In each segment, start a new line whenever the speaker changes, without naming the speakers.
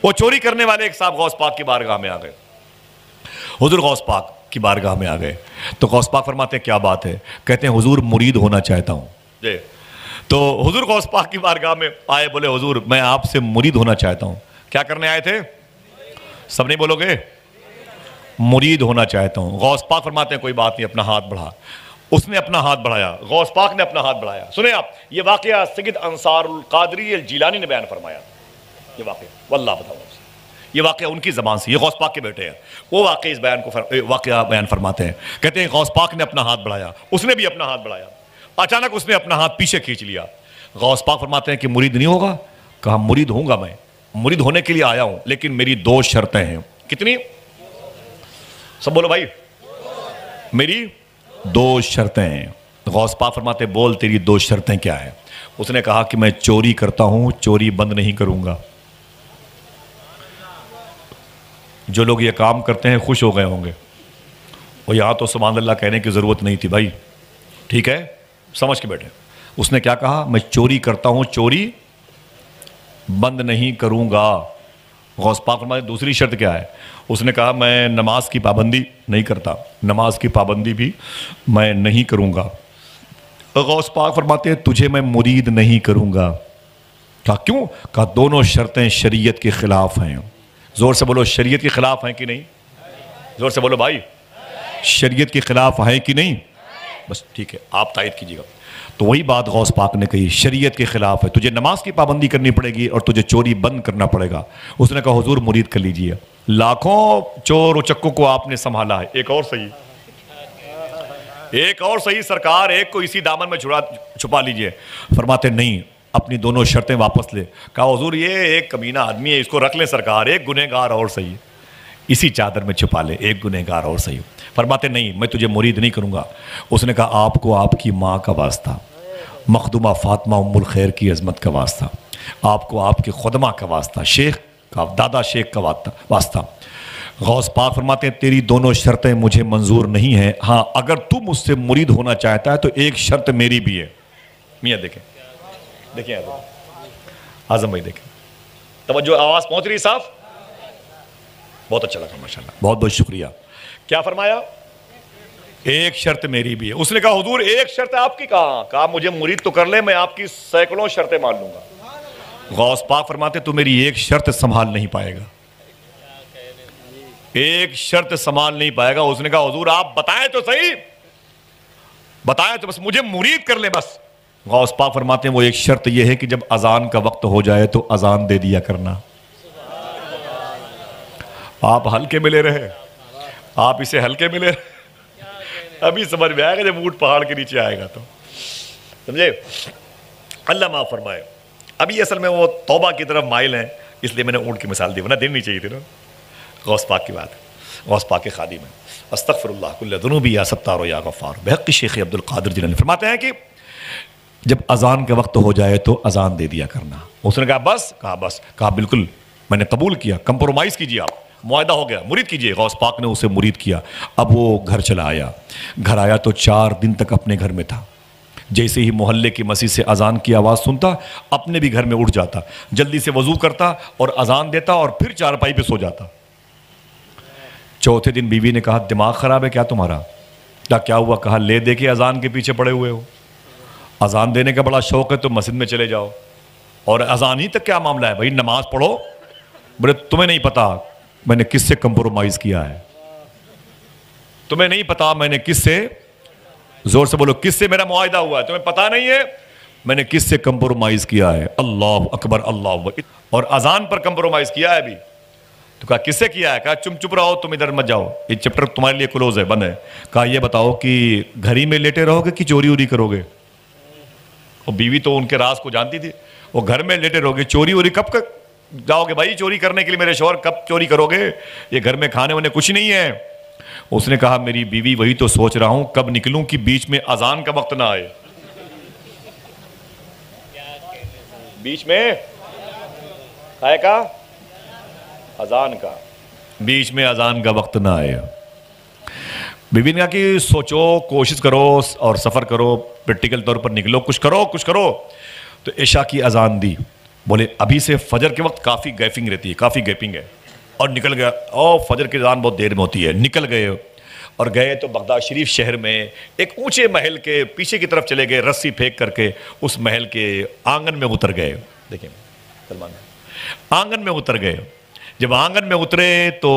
وہ چوری کرنے والے ایک صاحب غوث پاک کی بارگاہ میں آ گئے، حضور غوث پاک کی بارگاہ میں آ گئے تو غوث پاک فرماتے ہیں کیا بات ہے؟ کہتے ہیں حضور مرید ہونا چاہتا ہوں جی۔ تو حضور غوث پاک کی بارگاہ میں آئے، بولے حضور میں آپ سے مرید ہونا چاہتا ہوں۔ کیا کرنے آئے تھے؟ سب نہیں بولو گے؟ مرید ہونا چاہتا ہوں۔ غوث پاک فرماتے ہیں کوئی بات نہیں، اپنا ہاتھ بڑھا۔ اس نے اپنا ہاتھ بڑھایا، غوث پاک نے اپنا ہاتھ بڑھایا۔ سنیں آپ، یہ واقعہ سید انصار القادری الجیلانی نے بیان فرمایا، یہ واقعہ واللہ بتاؤں آپ سے، یہ واقعہ ان کی زبان سے، یہ غوث پاک کے بیٹے ہیں، وہ واقعہ اس واقعہ بیان فرماتے ہیں۔ کہتے ہیں غوث پاک نے اپنا ہاتھ بڑھایا، اس نے بھی اپنا ہاتھ بڑھایا، اچانک اس نے اپنا ہاتھ پیچھے کھینچ لیا۔ غوث پاک فرماتے ہیں کہ مرید نہیں ہوگا؟ کہا مرید ہوں گا، میں مرید ہونے کے لیے آیا ہوں، لیکن میری دو شرطیں ہیں۔ کتنی؟ سب بولو بھائی، میری دو شرطیں ہیں۔ غوث پاک فرماتے بول تیری دو شرطیں کیا ہیں؟ اس نے کہا کہ میں چوری کرتا ہوں، چوری بند نہیں کروں گا۔ جو لوگ یہ کام کرتے ہیں خوش ہو گئے ہوں گے، اور یہاں تو سبحان اللہ کہنے کی ضرورت نہیں تھی بھائی، ٹھیک ہے سمجھ کے بیٹھے۔ اس نے کیا کہا؟ میں چوری کرتا ہوں، چوری بند نہیں کروں گا۔ غوث پاک فرماتے دوسری شرط کیا ہے؟ اس نے کہا میں نماز کی پابندی نہیں کرتا، نماز کی پابندی بھی میں نہیں کروں گا۔ غوث پاک فرماتے ہیں تجھے میں مرید نہیں کروں گا۔ کہا کیوں؟ کہا دونوں شرطیں شریعت کے خلاف ہیں۔ زور سے بولو شریعت کے خلاف ہیں کہ نہیں؟ زور سے بولو بھائی، شریعت کے خلاف ہیں کہ نہیں؟ بس ٹھیک ہے، آپ تائید کیجیے گا۔ تو وہی بات غوث پاک نے کہی، شریعت کے خلاف ہے، تجھے نماز کی پابندی کرنی پڑے گی اور تجھے چوری بند کرنا پڑے گا۔ اس نے کہا حضور مرید کر لیجئے۔ لاکھوں چور و چکوں کو آپ نے سنبھالا ہے، ایک اور صحیح، ایک اور صحیح سرکار، ایک کو اسی دامن میں چھپا لیجئے۔ فرماتے نہیں، اپنی دونوں شرطیں واپس لے۔ کہا حضور یہ ایک کمینہ آدمی ہے، اس کو رکھ لیں سرکار، ایک گنہگار اور صحیح، اسی چادر میں چھپا لے، ایک گنہگار اور صحیح۔ فرماتے نہیں، میں تجھے مرید نہیں کروں گا۔ اس نے کہا آپ کو آپ کی ماں کا واسطہ، مخدومہ فاطمہ ام الخیر کی عظمت کا واسطہ، آپ کو آپ کے خدمہ کا واسطہ، شیخ کا، دادا شیخ کا واسطہ۔ غوث پاک فرماتے ہیں تیری دونوں شرطیں مجھے منظور نہیں ہیں، ہاں اگر تو مجھ سے مرید ہونا چاہتا ہے تو ایک شرط میری بھی ہے۔ میاں دیکھیں دیکھیں اعظم بھائی، دیکھیں توجہ، آواز پہنچ رہی صاحب؟ بہت اچھا لگا ماشاءاللہ، بہت بہت شکریہ۔ کیا فرمایا؟ ایک شرط میری بھی ہے۔ اس نے کہا حضور ایک شرط آپ کی کہاں؟ کہا مجھے مرید تو کر لے، میں آپ کی سینکڑوں شرطیں مان لوں گا۔ غوث پاک فرماتے تو میری ایک شرط سنبھال نہیں پائے گا، ایک شرط سنبھال نہیں پائے گا۔ اس نے کہا حضور آپ بتائیں تو صحیح، بتائیں تو بس، مجھے مرید کر لے بس۔ غوث پاک فرماتے ہیں وہ ایک شرط یہ ہے کہ جب اذان کا وقت ہو جائے تو اذان دے دیا کرنا۔ آپ ہلکے میں لے رہے، آپ اسے ہلکے میں لے رہے، ابھی سمجھ میں آئے گا جب اونٹ پہاڑ کے نیچے آئے گا تو، سمجھے؟ اللہ معاف فرمائے۔ ابھی اصل میں وہ توبہ کی طرف مائل ہیں، اس لیے میں نے اونٹ کی مثال دی، ورنہ دینی نہیں چاہیے تھی نا۔ غوث پاک کی بات ہے، غوث پاک کے خادم ہیں۔ استغفر اللہ کل ذنوبی یا ستار یا غفار، بحق شیخ عبد القادر جیلانی فرماتے ہیں کہ جب اذان کا وقت ہو جائے تو اذان دے دیا کرنا۔ اس نے کہا بس؟ کہا بس۔ کہا بالکل میں نے قبول کیا، کمپرومائز کیجیے، آپ معاہدہ ہو گیا، مرید کیجیے۔ غوث پاک نے اسے مرید کیا۔ اب وہ گھر چلا آیا، گھر آیا تو 4 دن تک اپنے گھر میں تھا۔ جیسے ہی محلے کی مسجد سے اذان کی آواز سنتا اپنے بھی گھر میں اٹھ جاتا، جلدی سے وضو کرتا اور اذان دیتا اور پھر چارپائی پہ سو جاتا۔ چوتھے دن بیوی نے کہا دماغ خراب ہے کیا تمہارا؟ کیا ہوا؟ کہا لے دے کے اذان کے پیچھے پڑے ہوئے ہو، اذان دینے کا بڑا شوق ہے تو مسجد میں چلے جاؤ، اور اذان ہی تک کیا معاملہ ہے بھائی، نماز پڑھو۔ بولے تمہیں نہیں پتا میں نے کس سے کمپرومائز کیا ہے، تمہیں نہیں پتا میں نے کس سے، زور سے بولو کس سے میرا معاہدہ ہوا ہے، تمہیں پتا نہیں ہے میں نے کس سے کمپرومائز کیا ہے۔ اللہ اکبر، اللہ اکبر، اور اذان پر کمپرومائز کیا ہے ابھی۔ تو کہا کس سے کیا ہے؟ کہا چپ رہو، تم ادھر مت جاؤ، یہ چیپٹر تمہارے لیے کلوز ہے، بند ہے۔ کہا یہ بتاؤ کہ گھر ہی میں لیٹے رہو گے کہ چوری ووری کرو گے؟ اور بیوی تو ان کے راز کو جانتی تھی، وہ گھر میں لیٹے رہو گے، چوری ووری کب جاؤ گے بھائی چوری کرنے کے لیے؟ میرے شوہر کب چوری کرو گے؟ یہ گھر میں کھانے وانے کچھ نہیں ہے۔ اس نے کہا میری بیوی وہی تو سوچ رہا ہوں کب نکلوں کہ بیچ میں اذان کا وقت نہ آئے، بیچ میں آئے کا اذان کا، بیچ میں اذان کا وقت نہ آئے۔ بیوی نے کہا کہ سوچو، کوشش کرو اور سفر کرو، پریکٹیکل طور پر نکلو، کچھ کرو۔ تو عشاء کی اذان دی، بولے ابھی سے فجر کے وقت کافی گیپنگ رہتی ہے، کافی گیپنگ ہے، اور نکل گیا، اور فجر کی اذان بہت دیر میں ہوتی ہے، نکل گئے اور گئے تو بغداد شریف شہر میں ایک اونچے محل کے پیچھے کی طرف چلے گئے، رسی پھینک کر کے اس محل کے آنگن میں اتر گئے. دیکھیں سلمان، آنگن میں اتر گئے. جب آنگن میں اترے تو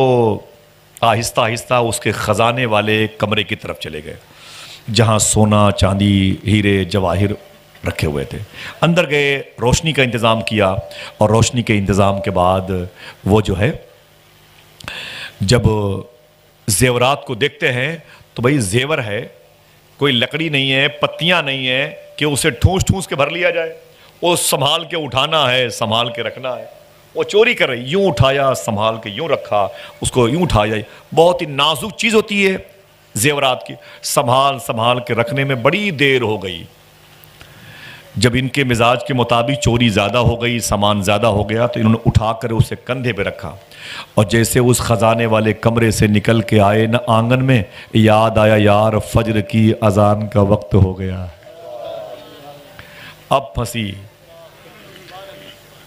آہستہ آہستہ اس کے خزانے والے کمرے کی طرف چلے گئے جہاں سونا چاندی ہیرے جواہر رکھے ہوئے تھے. اندر گئے، روشنی کا انتظام کیا، اور روشنی کے انتظام کے بعد وہ جو ہے جب زیورات کو دیکھتے ہیں تو بھئی زیور ہے، کوئی لکڑی نہیں ہے، پتیاں نہیں ہیں کہ اسے ٹھونس ٹھونس کے بھر لیا جائے، وہ سنبھال کے اٹھانا ہے، سنبھال کے رکھنا ہے. وہ چوری کر رہی، یوں اٹھایا سنبھال کے یوں رکھا، اس کو یوں اٹھایا. بہت ہی نازک چیز ہوتی ہے زیورات کی، سنبھال کے رکھنے میں بڑی دیر ہو گئی. جب ان کے مزاج کے مطابق چوری زیادہ ہو گئی، سامان زیادہ ہو گیا، تو انہوں نے اٹھا کر اسے کندھے پہ رکھا، اور جیسے اس خزانے والے کمرے سے نکل کے آئے نا آنگن میں، یاد آیا یار فجر کی اذان کا وقت ہو گیا. اب پھنسی،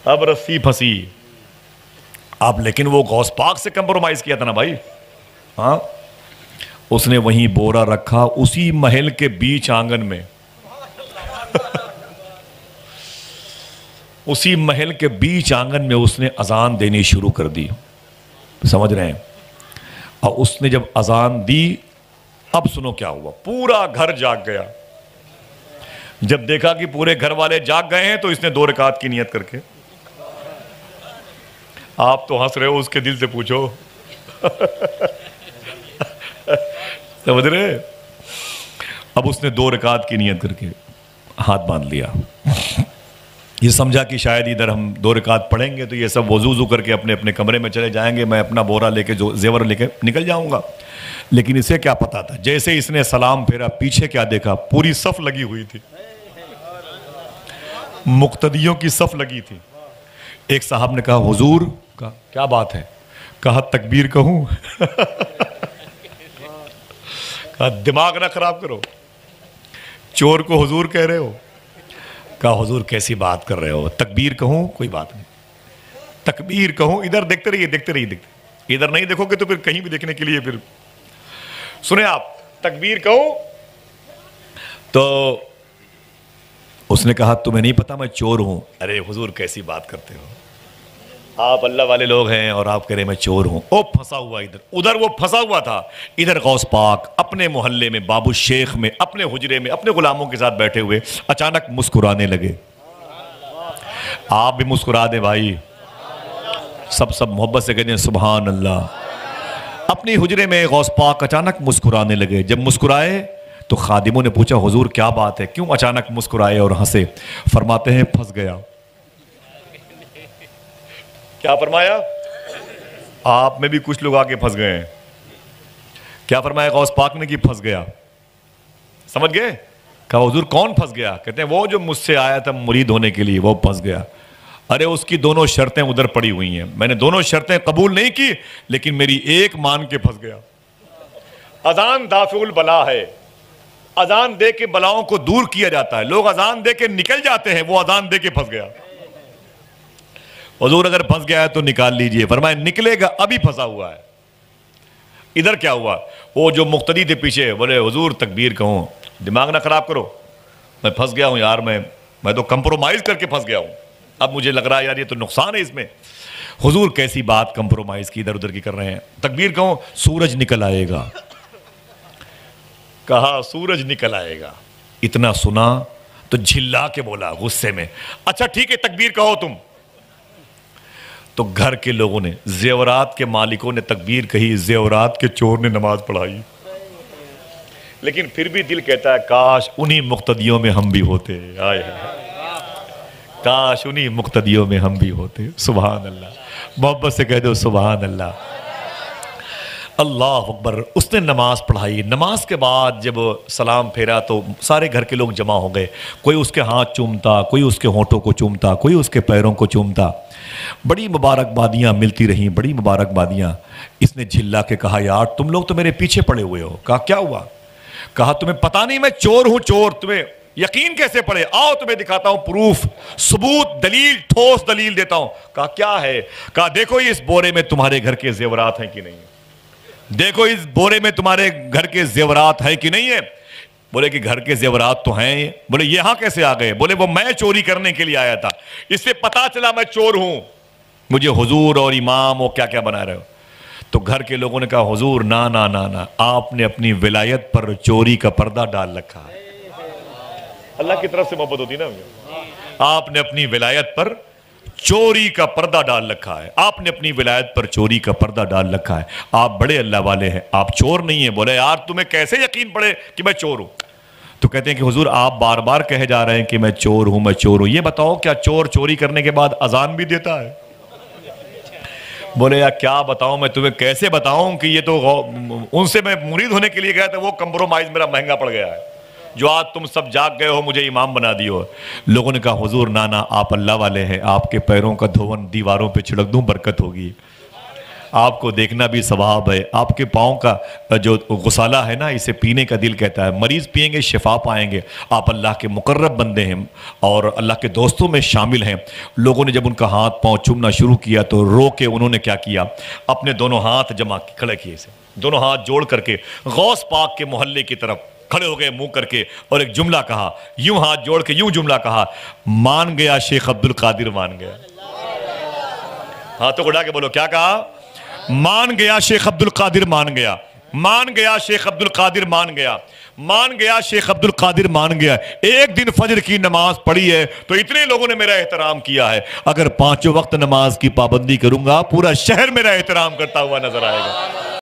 اب رسی پھنسی. اب لیکن وہ غوث پاک سے کمپرومائز کیا تھا نا بھائی. ہاں، اس نے وہیں بورا رکھا اسی محل کے بیچ آنگن میں، اسی محل کے بیچ آنگن میں اس نے اذان دینی شروع کر دی. سمجھ رہے ہیں؟ اور اس نے جب اذان دی، اب سنو کیا ہوا، پورا گھر جاگ گیا. جب دیکھا کہ پورے گھر والے جاگ گئے ہیں تو اس نے 2 رکعت کی نیت کر کے، آپ تو ہنس رہے ہو، اس کے دل سے پوچھو. سمجھ رہے؟ اب اس نے 2 رکعت کی نیت کر کے ہاتھ باندھ لیا. یہ سمجھا کہ شاید ادھر ہم 2 رکعت پڑھیں گے تو یہ سب وضو کر کے اپنے اپنے کمرے میں چلے جائیں گے، میں اپنا بورا لے کے جو زیور لے کے نکل جاؤں گا. لیکن اسے کیا پتا تھا، جیسے اس نے سلام پھیرا پیچھے کیا دیکھا، پوری صف لگی ہوئی تھی، مقتدیوں کی صف لگی تھی. ایک صاحب نے کہا حضور، کہا کیا بات ہے، کہا تکبیر کہوں؟ کہا دماغ نہ خراب کرو، چور کو حضور کہہ رہے ہو. کہا حضور کیسی بات کر رہے ہو، تکبیر کہوں؟ کوئی بات نہیں، تکبیر کہوں؟ ادھر دیکھتے رہیے، دیکھتے رہیے، ادھر نہیں دیکھو گے تو پھر کہیں بھی دیکھنے کے لیے پھر سنیں آپ، تکبیر کہوں؟ تو اس نے کہا تمہیں نہیں پتا میں چور ہوں. ارے حضور کیسی بات کرتے ہو، آپ اللہ والے لوگ ہیں اور آپ کہہ رہے میں چور ہوں. او پھنسا ہوا ادھر وہ پھنسا ہوا تھا. ادھر غوث پاک اپنے محلے میں، بابو شیخ میں، اپنے حجرے میں اپنے غلاموں کے ساتھ بیٹھے ہوئے اچانک مسکرانے لگے. آپ بھی مسکرا دیں بھائی، سب محبت سے کہتے ہیں سبحان اللہ. اپنی حجرے میں غوث پاک اچانک مسکرانے لگے. جب مسکرائے تو خادموں نے پوچھا حضور کیا بات ہے، کیوں اچانک مسکرائے اور ہنسے؟ فرماتے ہیں پھنس گیا. کیا فرمایا؟ آپ میں بھی کچھ لوگ آگے پھنس گئے ہیں. کیا فرمایا غوث پاک نے کہ پھنس گیا؟ سمجھ گئے؟ کہا حضور کون پھنس گیا؟ کہتے ہیں وہ جو مجھ سے آیا تھا مرید ہونے کے لیے، وہ پھنس گیا. ارے اس کی دونوں شرطیں ادھر پڑی ہوئی ہیں، میں نے دونوں شرطیں قبول نہیں کی لیکن میری ایک مان کے پھنس گیا. اذان دافع البلا ہے، اذان دے کے بلاؤں کو دور کیا جاتا ہے. لوگ اذان دے کے نکل جاتے ہیں، وہ اذان دے کے پھنس گیا. حضور اگر پھنس گیا ہے تو نکال لیجئے. فرمایا نکلے گا، ابھی پھنسا ہوا ہے. ادھر کیا ہوا، وہ جو مقتدی تھے پیچھے بولے حضور تکبیر کہوں؟ دماغ نہ خراب کرو، میں پھنس گیا ہوں یار، میں تو کمپرومائز کر کے پھنس گیا ہوں. اب مجھے لگ رہا ہے یار یہ تو نقصان ہے اس میں. حضور کیسی بات کمپرومائز کی، ادھر ادھر کی کر رہے ہیں. تکبیر کہوں؟ سورج نکل آئے گا. کہا سورج نکل آئے گا. اتنا سنا تو جھلا کے بولا غصے میں، اچھا ٹھیک ہے تکبیر کہو تم. تو گھر کے لوگوں نے، زیورات کے مالکوں نے تکبیر کہی، زیورات کے چور نے نماز پڑھائی. لیکن پھر بھی دل کہتا ہے کاش انہی مقتدیوں میں ہم بھی ہوتے. آئے کاش انہی مقتدیوں میں ہم بھی ہوتے. سبحان اللہ، محبت سے کہہ دو سبحان اللہ. اللہ اکبر. اس نے نماز پڑھائی. نماز کے بعد جب سلام پھیرا تو سارے گھر کے لوگ جمع ہو گئے. کوئی اس کے ہاتھ چومتا، کوئی اس کے ہونٹوں کو چومتا، کوئی اس کے پیروں کو چومتا. بڑی مبارکبادیاں ملتی رہیں، بڑی مبارکبادیاں. اس نے جھلا کے کہا یار تم لوگ تو میرے پیچھے پڑے ہوئے ہو. کہا کیا ہوا؟ کہا تمہیں پتا نہیں میں چور ہوں، چور. تمہیں یقین کیسے پڑے؟ آؤ تمہیں دکھاتا ہوں پروف، ثبوت، دلیل، ٹھوس دلیل دیتا ہوں۔ کہا کیا ہے؟ کہا دیکھو اس بورے میں تمہارے گھر کے زیورات ہیں کہ نہیں ہیں، دیکھو اس بورے میں تمہارے گھر کے زیورات ہیں کہ نہیں ہیں۔ بولے کہ گھر کے زیورات تو ہیں۔ بولے یہاں کیسے آ گئے؟ بولے وہ میں چوری کرنے کے لیے آیا تھا، اس سے پتا چلا میں چور ہوں، مجھے حضور اور امام اور کیا کیا بنا رہے ہو۔ تو گھر کے لوگوں نے کہا حضور نا نا نا نا، آپ نے اپنی ولایت پر چوری کا پردہ ڈال رکھا ہے۔ اللہ کی طرف سے محبت ہوتی نا، آپ نے اپنی ولایت پر چوری کا پردہ ڈال رکھا ہے، آپ نے اپنی ولایت پر چوری کا پردہ ڈال رکھا ہے، آپ بڑے اللہ والے ہیں، آپ چور نہیں ہیں۔ بولے یار تمہیں کیسے یقین پڑے کہ میں چور ہوں؟ تو کہتے ہیں کہ حضور آپ بار بار کہے جا رہے ہیں کہ میں چور ہوں، میں چور ہوں، یہ بتاؤ کیا چور چوری کرنے کے بعد اذان بھی دیتا ہے؟ بولے یار کیا بتاؤں میں تمہیں، کیسے بتاؤں کہ یہ تو ان سے میں مرید ہونے کے لیے گیا تھا، وہ کمپرومائز میرا مہنگا پڑ گیا ہے، جو آج تم سب جاگ گئے ہو مجھے امام بنا دیو۔ لوگوں نے کہا حضور نانا آپ اللہ والے ہیں، آپ کے پیروں کا دھون دیواروں پہ چھڑک دوں برکت ہوگی، آپ کو دیکھنا بھی ثواب ہے، آپ کے پاؤں کا جو غسالہ ہے نا اسے پینے کا دل کہتا ہے، مریض پئیں گے شفا پائیں گے، آپ اللہ کے مقرب بندے ہیں اور اللہ کے دوستوں میں شامل ہیں۔ لوگوں نے جب ان کا ہاتھ پاؤں چومنا شروع کیا تو رو کے انہوں نے کیا کیا، اپنے دونوں ہاتھ جمع کھڑے کیے سے، دونوں ہاتھ جوڑ کر کے غوث پاک کے محلے کی طرف کھڑے ہو گئے منہ کر کے، اور ایک جملہ کہا، یوں ہاتھ جوڑ کے یوں جملہ کہا، مان گیا شیخ عبد القادر مان گیا۔ ہاتھوں کو اڑا کے بولو کیا کہا؟ مان گیا شیخ عبد القادر مان گیا، مان گیا شیخ عبد القادر مان گیا، مان گیا شیخ عبد القادر مان گیا۔ ایک دن فجر کی نماز پڑھی ہے تو اتنے لوگوں نے میرا احترام کیا ہے، اگر 5 وقت نماز کی پابندی کروں گا پورا شہر میرا احترام کرتا ہوا نظر آئے گا۔